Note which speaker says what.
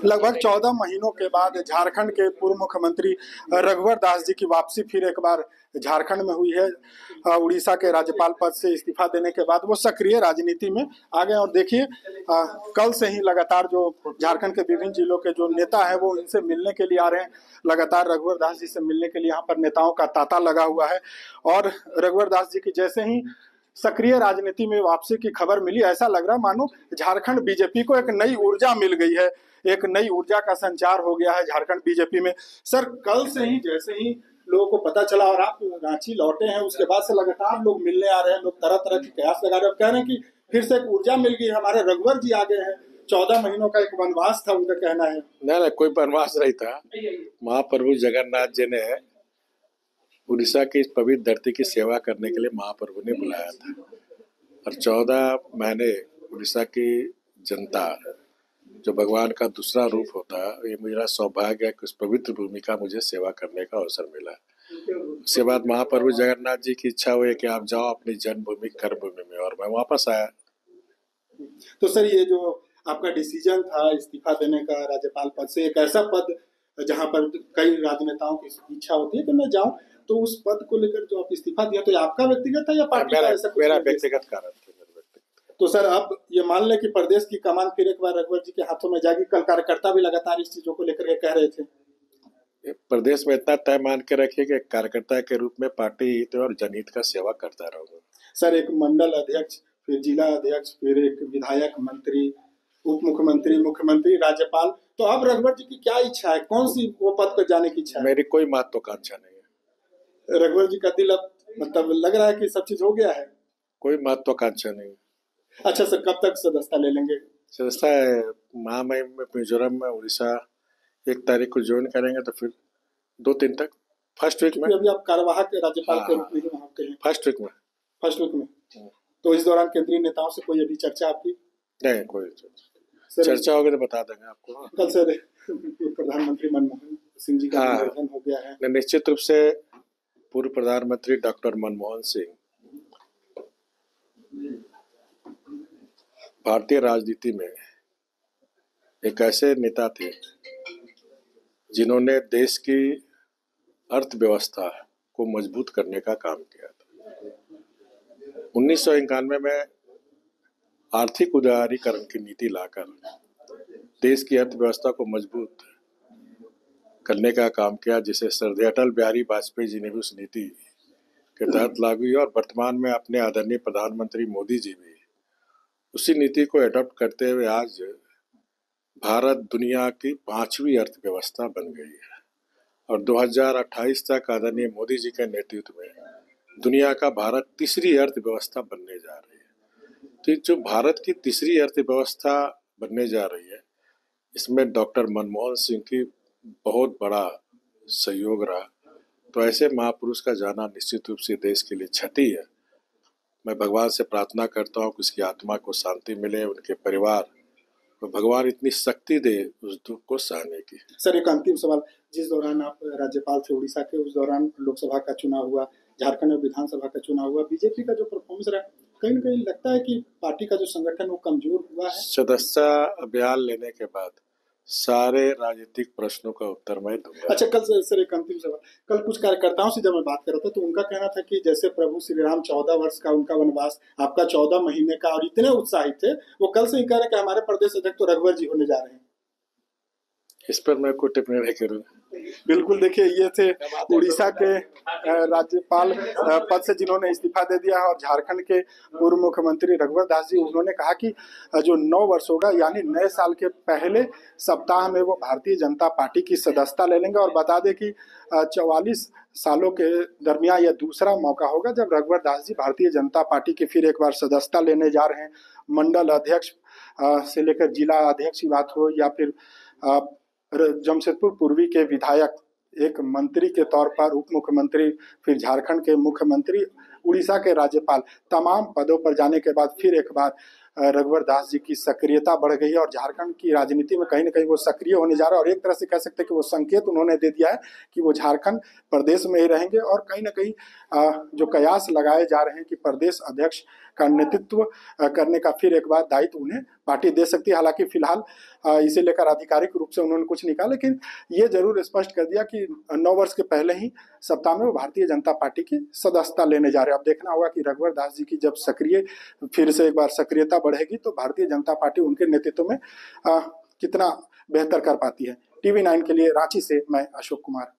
Speaker 1: लगभग 14 महीनों के बाद झारखंड के पूर्व मुख्यमंत्री रघुवर दास जी की वापसी फिर एक बार झारखंड में हुई है। उड़ीसा के राज्यपाल पद से इस्तीफा देने के बाद वो सक्रिय राजनीति में आ गए और देखिए कल से ही लगातार जो झारखंड के विभिन्न जिलों के जो नेता हैं वो इनसे मिलने के लिए आ रहे हैं। लगातार रघुवर दास जी से मिलने के लिए यहाँ पर नेताओं का तांता लगा हुआ है और रघुवर दास जी की जैसे ही सक्रिय राजनीति में वापसी की खबर मिली, ऐसा लग रहा मानो झारखंड बीजेपी को एक नई ऊर्जा मिल गई है, एक नई ऊर्जा का संचार हो गया है झारखंड बीजेपी में। सर, कल से ही जैसे ही लोगों को पता चला और आप रांची लौटे हैं, उसके बाद से लगातार लोग मिलने आ रहे हैं, लोग तरह तरह की कयास लगा रहे हैं, कह रहे हैं कि फिर से एक ऊर्जा मिल गई, हमारे रघुवर जी आ गए हैं। 14 महीनों का एक वनवास था, उनका कहना है।
Speaker 2: नहीं, कोई वनवास नहीं था। महाप्रभु जगन्नाथ जी ने उड़ीसा की इस पवित्र धरती की सेवा करने के लिए महाप्रभु ने बुलाया था और 14 महीने उड़ीसा की जनता जो भगवान का दूसरा रूप होता है, ये मेरा सौभाग्य है कि उस पवित्र भूमि का मुझे सेवा करने का अवसर मिला। उसके बाद महाप्रभु जगन्नाथ जी की इच्छा हुई कि आप जाओ अपनी जन्मभूमि कर्मभूमि में, और मैं वापस आया।
Speaker 1: तो सर, ये जो आपका डिसीजन था इस्तीफा देने का राज्यपाल पद से, एक ऐसा पद जहां पर कई राजनेताओं की इच्छा होती है कि मैं जाऊं, तो उस पद को लेकर जो आप इस्तीफा दिया, तो ये आपका व्यक्तिगत था या पार्टी का? ऐसा
Speaker 2: मेरा व्यक्तिगत कारण था।
Speaker 1: तो सर, आप ये मान लें कि प्रदेश की कमान फिर एक बार रघुवर जी के हाथों में जाएगी। कल कार्यकर्ता भी लगातार इस चीजों को लेकर के कह रहे थे।
Speaker 2: प्रदेश में इतना तय मान के रखिए कि कार्यकर्ता के रूप में पार्टी हित और जनहित का सेवा करता रहूंगा।
Speaker 1: सर, एक मंडल अध्यक्ष, फिर जिला अध्यक्ष, फिर एक विधायक, मंत्री, उप मुख्यमंत्री, मुख्यमंत्री, राज्यपाल, तो अब रघुवर जी की क्या इच्छा है? कौन सी वो पद पर जाने की इच्छा है?
Speaker 2: मेरी कोई महत्वाकांक्षा नहीं है।
Speaker 1: रघुवर जी का दिल अब मतलब लग रहा है कि सब चीज हो गया है।
Speaker 2: कोई महत्वाकांक्षा नहीं।
Speaker 1: अच्छा सर, कब तक सदस्यता ले लेंगे?
Speaker 2: सदस्यता माह में मिजोरम में उड़ीसा 1 तारीख को ज्वाइन करेंगे, तो फिर 2-3 तक फर्स्ट वीक में।
Speaker 1: अभी आप कार्यवाहक राज्यपाल के रूप में वहाँ के हैं।
Speaker 2: फर्स्ट वीक में।
Speaker 1: तो इस दौरान केंद्रीय नेताओं से कोई अभी चर्चा आपकी?
Speaker 2: नहीं, कोई चर्चा होगी तो बता देंगे आपको।
Speaker 1: कल सर प्रधानमंत्री मनमोहन सिंह जी का निधन हो गया है।
Speaker 2: निश्चित रूप से पूर्व प्रधानमंत्री डॉक्टर मनमोहन सिंह भारतीय राजनीति में एक ऐसे नेता थे जिन्होंने देश की अर्थव्यवस्था को मजबूत करने का काम किया था। 1991 में आर्थिक उदारीकरण की नीति लाकर देश की अर्थव्यवस्था को मजबूत करने का काम किया, जिसे श्रद्धेय अटल बिहारी वाजपेयी जी ने भी उस नीति के तहत लागू किया और वर्तमान में अपने आदरणीय प्रधानमंत्री मोदी जी भी उसी नीति को एडॉप्ट करते हुए आज भारत दुनिया की 5वीं अर्थव्यवस्था बन गई है और 2028 तक आदरणीय मोदी जी के नेतृत्व में दुनिया का भारत तीसरी अर्थव्यवस्था बनने जा रही है। तो जो भारत की तीसरी अर्थव्यवस्था बनने जा रही है, इसमें डॉक्टर मनमोहन सिंह की बहुत बड़ा सहयोग रहा। तो ऐसे महापुरुष का जाना निश्चित रूप से देश के लिए क्षति है। मैं भगवान से प्रार्थना करता हूँ कि उसकी आत्मा को शांति मिले, उनके परिवार को भगवान इतनी शक्ति दे उस दुख को सहने की।
Speaker 1: सर, एक अंतिम सवाल, जिस दौरान आप राज्यपाल थे उड़ीसा के, उस दौरान लोकसभा का चुनाव हुआ, झारखंड में विधानसभा का चुनाव हुआ, बीजेपी का जो परफॉर्मेंस रहा, कहीं न कहीं लगता है कि पार्टी का जो संगठन वो कमजोर हुआ है।
Speaker 2: सदस्यता अभियान लेने के बाद सारे राजनीतिक प्रश्नों का उत्तर मैं दूंगा।
Speaker 1: अच्छा, कल सर एक अंतिम सवाल, कल कुछ कार्यकर्ताओं से जब मैं बात कर रहा था तो उनका कहना था कि जैसे प्रभु श्री राम 14 वर्ष का उनका वनवास, आपका 14 महीने का, और इतने उत्साहित थे, वो कल से ही कह रहे हैं कि हमारे प्रदेश अध्यक्ष तो रघुवर जी होने जा रहे हैं।
Speaker 2: इस पर मैं कोई टिप्पणी नहीं करूँगा।
Speaker 1: बिल्कुल, देखिए ये थे उड़ीसा के राज्यपाल पद से जिन्होंने इस्तीफा दे दिया है और झारखंड के पूर्व मुख्यमंत्री रघुवर दास जी। उन्होंने कहा कि जो 9 वर्ष होगा यानी नए साल के पहले सप्ताह में वो भारतीय जनता पार्टी की सदस्यता ले लेंगे और बता दें कि 44 सालों के दरमियान यह दूसरा मौका होगा जब रघुवर दास जी भारतीय जनता पार्टी की फिर एक बार सदस्यता लेने जा रहे हैं। मंडल अध्यक्ष से लेकर जिला अध्यक्ष की बात हो या फिर जमशेदपुर पूर्वी के विधायक, एक मंत्री के तौर पर उप मुख्यमंत्री, फिर झारखंड के मुख्यमंत्री, उड़ीसा के राज्यपाल, तमाम पदों पर जाने के बाद फिर एक बार रघुवर दास जी की सक्रियता बढ़ गई है और झारखंड की राजनीति में कहीं ना कहीं वो सक्रिय होने जा रहा है। और एक तरह से कह सकते हैं कि वो संकेत उन्होंने दे दिया है कि वो झारखंड प्रदेश में ही रहेंगे। और कहीं ना कहीं जो कयास लगाए जा रहे हैं कि प्रदेश अध्यक्ष का नेतृत्व करने का फिर एक बार दायित्व उन्हें पार्टी दे सकती है। हालांकि फिलहाल इसे लेकर आधिकारिक रूप से उन्होंने कुछ नहीं कहा, लेकिन ये जरूर स्पष्ट कर दिया कि 9 वर्ष के पहले ही सप्ताह में वो भारतीय जनता पार्टी की सदस्यता लेने जा रहे हैं। अब देखना होगा कि रघुवर दास जी की जब फिर से एक बार सक्रियता बढ़ेगी तो भारतीय जनता पार्टी उनके नेतृत्व में कितना बेहतर कर पाती है। TV9 के लिए रांची से मैं अशोक कुमार।